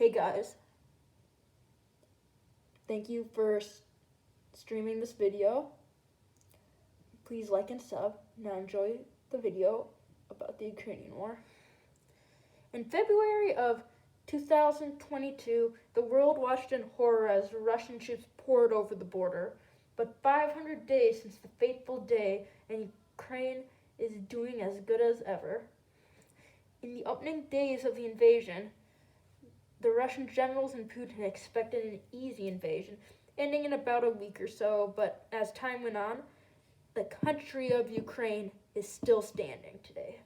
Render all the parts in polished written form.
Hey guys, thank you for streaming this video. Please like and sub. Now enjoy the video about the Ukrainian war. In February of 2022, the world watched in horror as Russian troops poured over the border. But 500 days since the fateful day, and Ukraine is doing as good as ever. In the opening days of the invasion, the Russian generals and Putin expected an easy invasion, ending in about a week or so, but as time went on, the country of Ukraine is still standing today.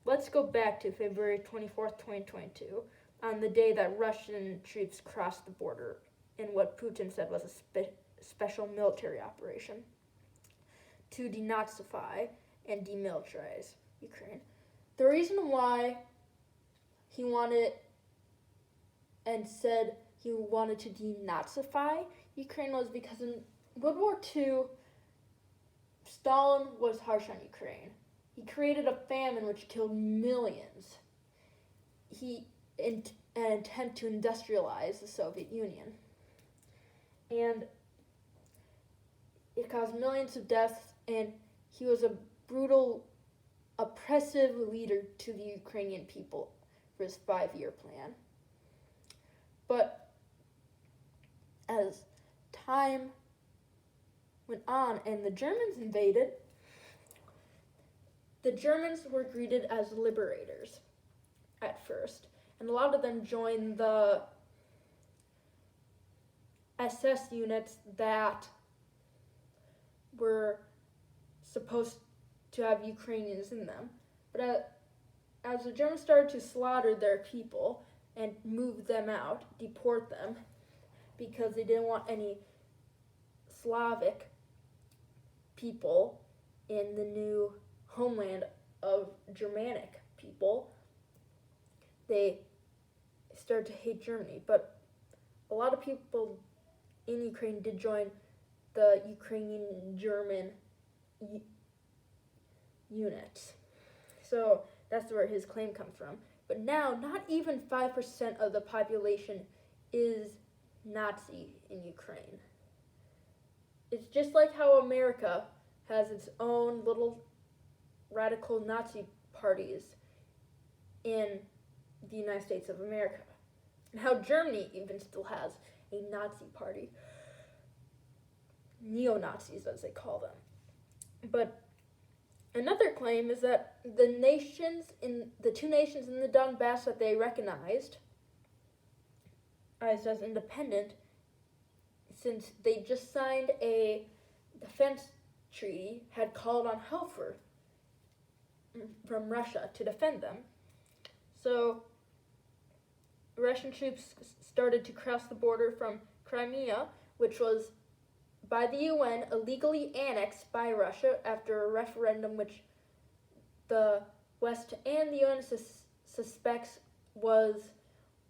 Let's go back to February 24th, 2022, on the day that Russian troops crossed the border in what Putin said was a special military operation to denazify and demilitarize Ukraine. The reason why he wanted and said he wanted to denazify Ukraine was because in World War II, Stalin was harsh on Ukraine. He created a famine which killed millions. An attempt to industrialize the Soviet Union. And it caused millions of deaths, and he was a brutal, oppressive leader to the Ukrainian people for his 5-year plan. But as time went on and the Germans invaded, the Germans were greeted as liberators at first, and a lot of them joined the SS units that were supposed to have Ukrainians in them. But as the Germans started to slaughter their people and move them out, deport them, because they didn't want any Slavic people in the new homeland of Germanic people, they started to hate Germany. But a lot of people in Ukraine did join the Ukrainian-German units. So that's where his claim comes from. But now, not even 5% of the population is Nazi in Ukraine. It's just like how America has its own little radical Nazi parties in the United States of America. And how Germany even still has a Nazi party. Neo-Nazis, as they call them. But another claim is that the two nations in the Donbass that they recognized as independent, since they just signed a defense treaty, had called on help from Russia to defend them. So Russian troops started to cross the border from Crimea, which was by the UN illegally annexed by Russia after a referendum which the West and the UN suspects was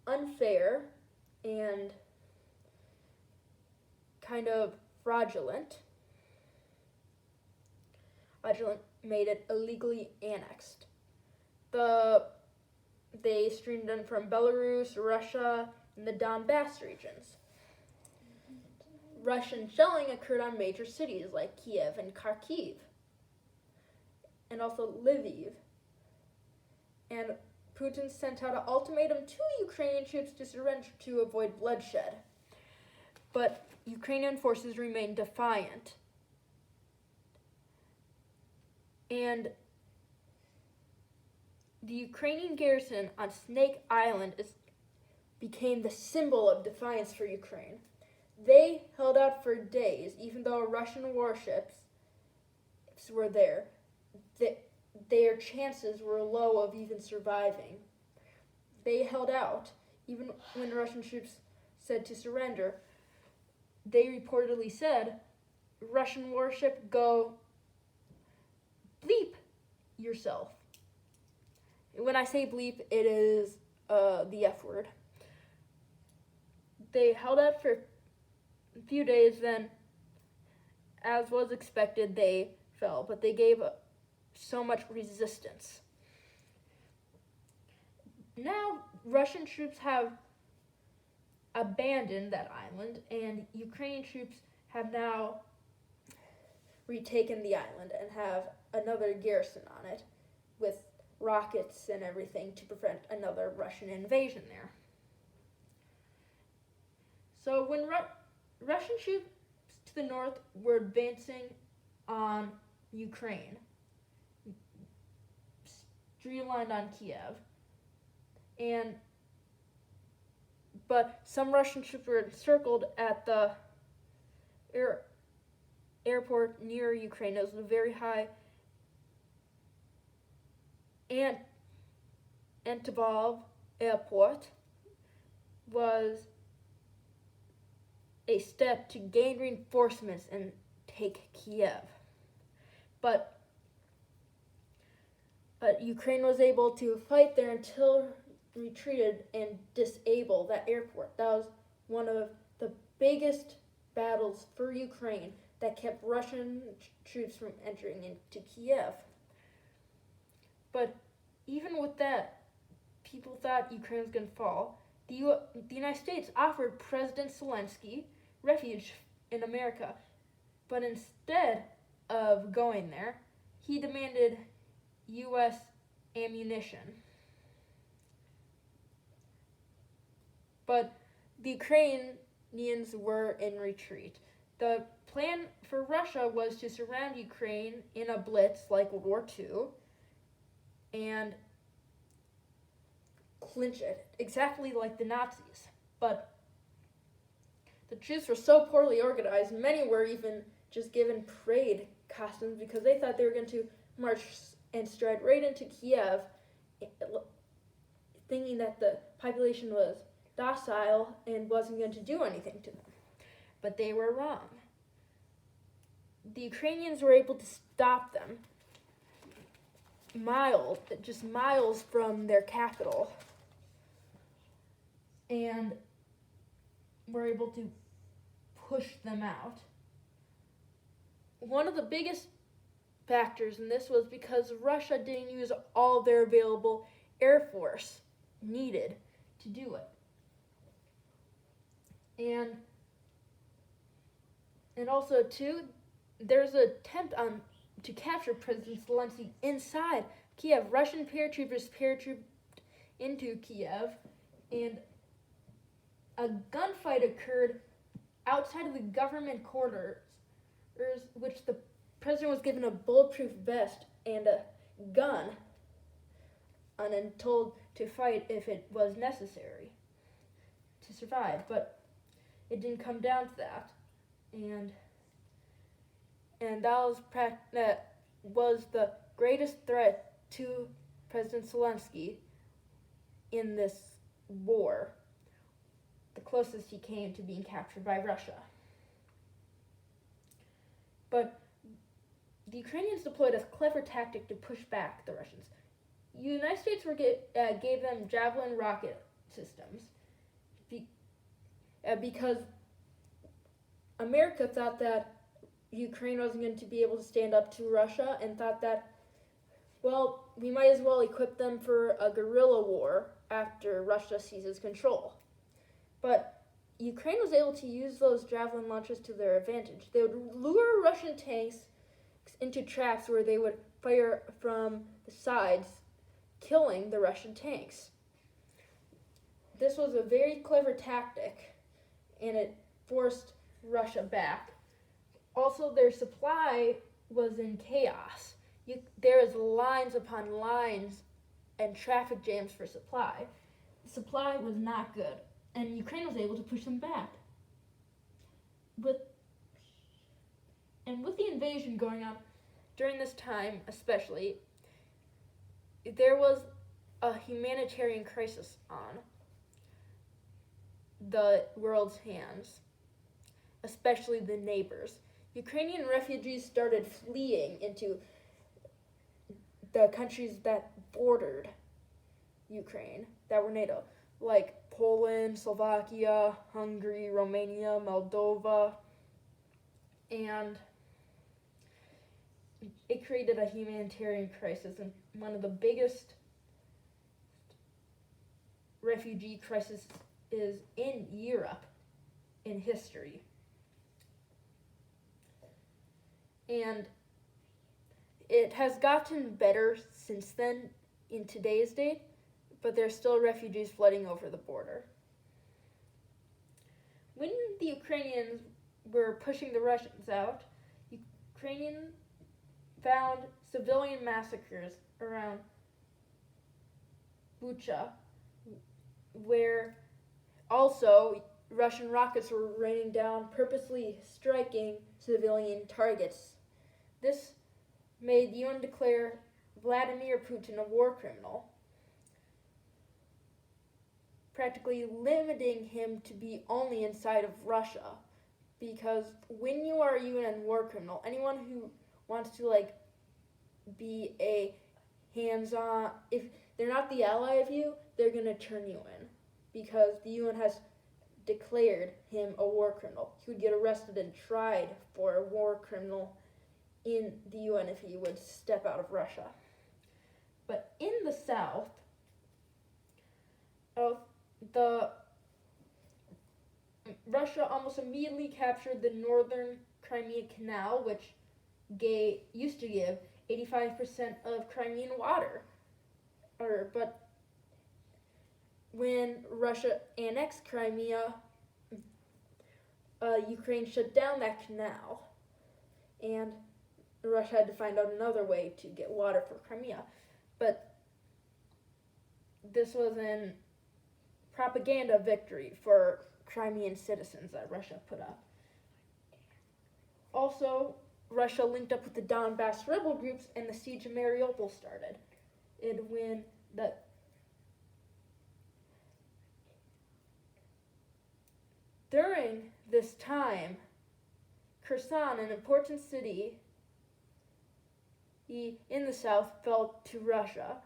unfair and kind of fraudulent. Made it illegally annexed. They streamed in from Belarus, Russia, and the Donbass regions. Russian shelling occurred on major cities like Kiev and Kharkiv, and also Lviv. And Putin sent out an ultimatum to Ukrainian troops to surrender to avoid bloodshed. But Ukrainian forces remained defiant. And the Ukrainian garrison on Snake Island became the symbol of defiance for Ukraine. They held out for days, even though Russian warships were there. Their chances were low of even surviving. They held out, even when Russian troops said to surrender. They reportedly said, Russian warship, go bleep yourself. When I say bleep, it is the F word. They held out for a few days, then, as was expected, they fell, but they gave so much resistance. now Russian troops have abandoned that island, and Ukrainian troops have now retaken the island and have another garrison on it with rockets and everything to prevent another Russian invasion there. So when Russian troops to the north were advancing on Ukraine, streamlined on Kiev, but some Russian troops were encircled at the airport near Ukraine. It was a very high Antibov airport was a step to gain reinforcements and take Kiev. But Ukraine was able to fight there until retreated and disable that airport. That was one of the biggest battles for Ukraine that kept Russian troops from entering into Kiev. But even with that, people thought Ukraine was going to fall. The United States offered President Zelensky refuge in America, but instead of going there, he demanded U.S. ammunition. But the Ukrainians were in retreat. The plan for Russia was to surround Ukraine in a blitz like World War II and clinch it, exactly like the Nazis. But the troops were so poorly organized, many were even just given parade costumes because they thought they were going to march and stride right into Kiev, thinking that the population was docile and wasn't going to do anything to them. But they were wrong. The Ukrainians were able to stop them just miles from their capital, and were able to push them out. One of the biggest factors in this was because Russia didn't use all their available air force needed to do it. And also, too, there's an attempt to capture President Zelensky inside Kiev. Russian paratroopers paratrooped into Kiev, and a gunfight occurred outside of the government quarters, which the president was given a bulletproof vest and a gun and told to fight if it was necessary to survive. But it didn't come down to that. And that was the greatest threat to President Zelensky in this war, the closest he came to being captured by Russia. But the Ukrainians deployed a clever tactic to push back the Russians. The United States gave them Javelin rocket systems because America thought that Ukraine wasn't going to be able to stand up to Russia and thought that, well, we might as well equip them for a guerrilla war after Russia seizes control. But Ukraine was able to use those Javelin launchers to their advantage. They would lure Russian tanks into traps where they would fire from the sides, killing the Russian tanks. This was a very clever tactic, and it forced Russia back. Also, their supply was in chaos. There was lines upon lines and traffic jams for supply. The supply was not good, and Ukraine was able to push them back. With the invasion going on during this time, especially, there was a humanitarian crisis on the world's hands, especially the neighbors. Ukrainian refugees started fleeing into the countries that bordered Ukraine, that were NATO, like Poland, Slovakia, Hungary, Romania, Moldova, and it created a humanitarian crisis, and one of the biggest refugee crisis is in Europe in history. And it has gotten better since then in today's date, but there's still refugees flooding over the border. When the Ukrainians were pushing the Russians out, Ukrainians found civilian massacres around Bucha, where also Russian rockets were raining down, purposely striking civilian targets. This made the UN declare Vladimir Putin a war criminal, practically limiting him to be only inside of Russia. Because when you are a UN war criminal, anyone who wants to be a hands-on, if they're not the ally of you, they're going to turn you in, because the UN has declared him a war criminal. He would get arrested and tried for a war criminal in the UN if he would step out of Russia. But in the south of Russia almost immediately captured the northern Crimea Canal, which used to give 85% of Crimean water. But when Russia annexed Crimea, Ukraine shut down that canal, and Russia had to find out another way to get water for Crimea. But this was a propaganda victory for Crimean citizens that Russia put up. Also, Russia linked up with the Donbass rebel groups, and the siege of Mariupol started. During this time, Kherson, an important city in the south, fell to Russia,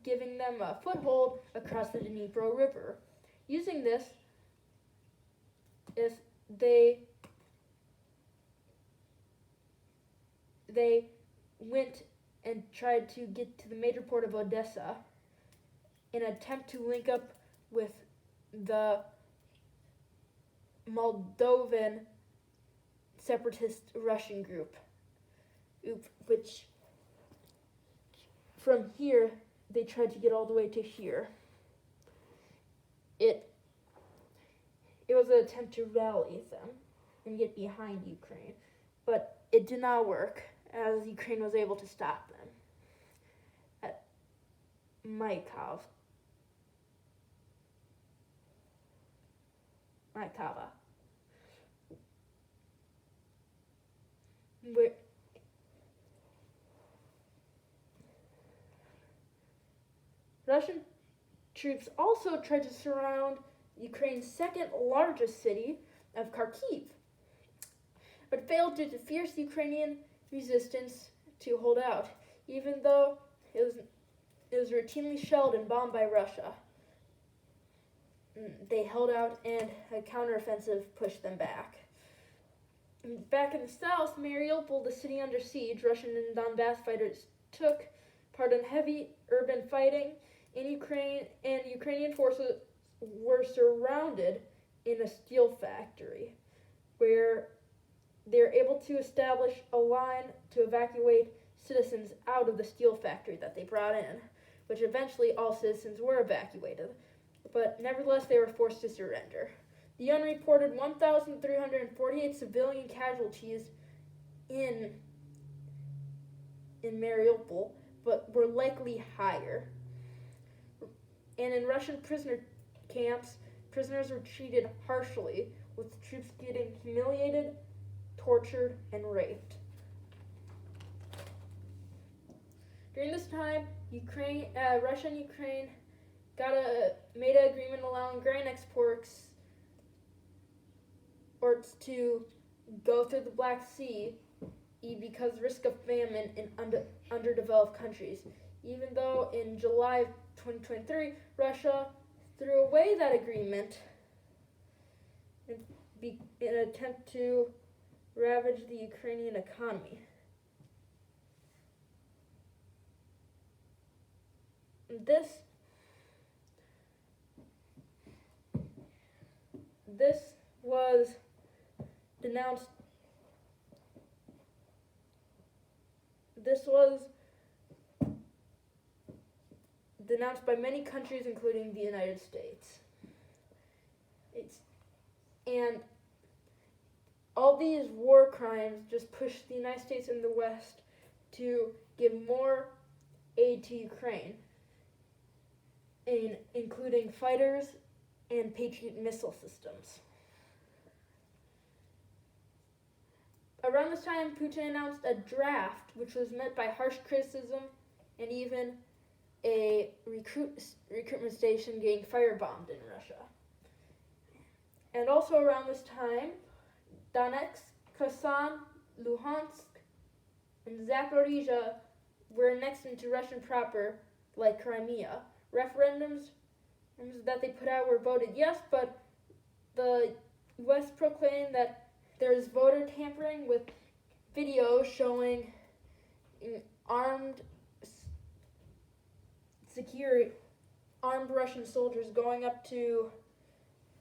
giving them a foothold across the Dnipro River. Using this, they went and tried to get to the major port of Odessa in an attempt to link up with the Moldovan separatist Russian group, which from here they tried to get all the way to here. It was an attempt to rally them and get behind Ukraine, but it did not work, as Ukraine was able to stop them at Maikava. Where Russian troops also tried to surround Ukraine's second largest city of Kharkiv, but failed due to fierce Ukrainian resistance to hold out, even though it was routinely shelled and bombed by Russia. They held out, and a counteroffensive pushed them back. Back in the south, Mariupol, the city under siege, Russian and Donbass fighters took part in heavy urban fighting in Ukraine, and Ukrainian forces were surrounded in a steel factory, where they were able to establish a line to evacuate citizens out of the steel factory that they brought in, which eventually all citizens were evacuated. But nevertheless, they were forced to surrender. The UN reported 1,348 civilian casualties in Mariupol, but were likely higher. And in Russian prisoner camps, prisoners were treated harshly, with troops getting humiliated, tortured, and raped. During this time, Russia and Ukraine made an agreement allowing grain exports to go through the Black Sea because risk of famine in underdeveloped countries. Even though in July of 2023, Russia threw away that agreement in an attempt to ravage the Ukrainian economy. this was denounced. This was denounced by many countries, including the United States. And all these war crimes just pushed the United States and the West to give more aid to Ukraine, including fighters and Patriot missile systems. Around this time, Putin announced a draft which was met by harsh criticism and even a recruitment station getting firebombed in Russia. And also around this time, Donetsk, Kherson, Luhansk, and Zaporizhia were annexed into Russian proper, like Crimea. Referendums that they put out were voted yes, but the West proclaimed that there is voter tampering with videos showing armed Russian soldiers going up to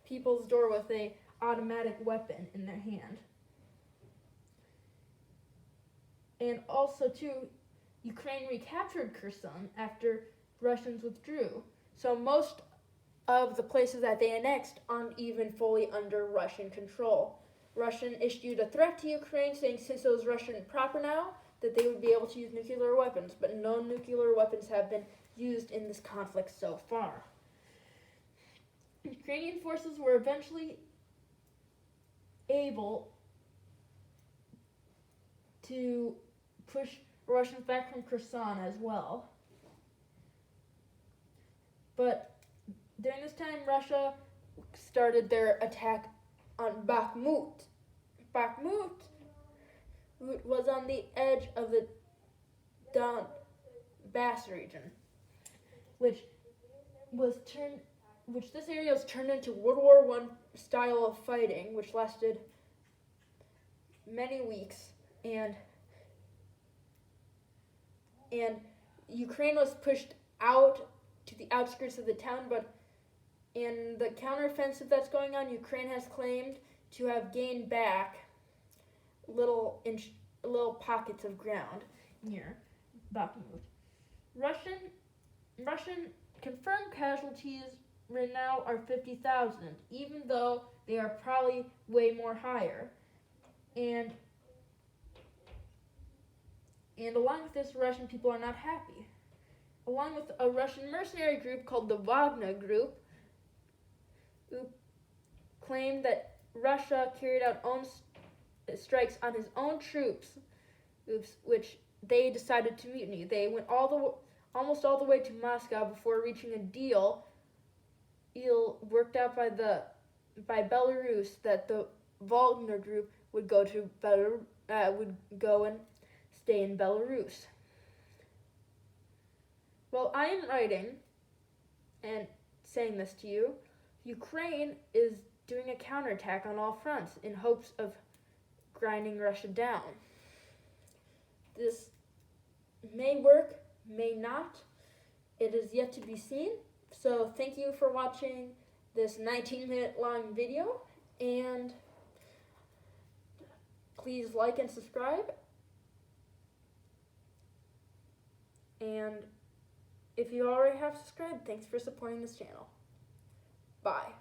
people's door with an automatic weapon in their hand. And also, too, Ukraine recaptured Kherson after Russians withdrew. So most of the places that they annexed aren't even fully under Russian control. Russia issued a threat to Ukraine saying since it was Russian proper now, that they would be able to use nuclear weapons, but no nuclear weapons have been used in this conflict so far. Ukrainian forces were eventually able to push Russians back from Kherson as well. But during this time, Russia started their attack on Bakhmut. Bakhmut was on the edge of the Donbass region, which this area was turned into World War I style of fighting, which lasted many weeks, and Ukraine was pushed out to the outskirts of the town, but in the counteroffensive that's going on, Ukraine has claimed to have gained back little pockets of ground near Bakhmut. Russian confirmed casualties right now are 50,000, even though they are probably way more higher. And along with this, Russian people are not happy. Along with a Russian mercenary group called the Wagner Group, who claimed that Russia carried out strikes on his own troops, which they decided to mutiny. They went almost all the way to Moscow before reaching a deal worked out by Belarus that the Wagner Group would go and stay in Belarus. Well, I am writing and saying this to you. Ukraine is doing a counterattack on all fronts in hopes of grinding Russia down. This may work, may not. It is yet to be seen. So thank you for watching this 19-minute long video, and please like and subscribe. And if you already have subscribed, thanks for supporting this channel. Bye.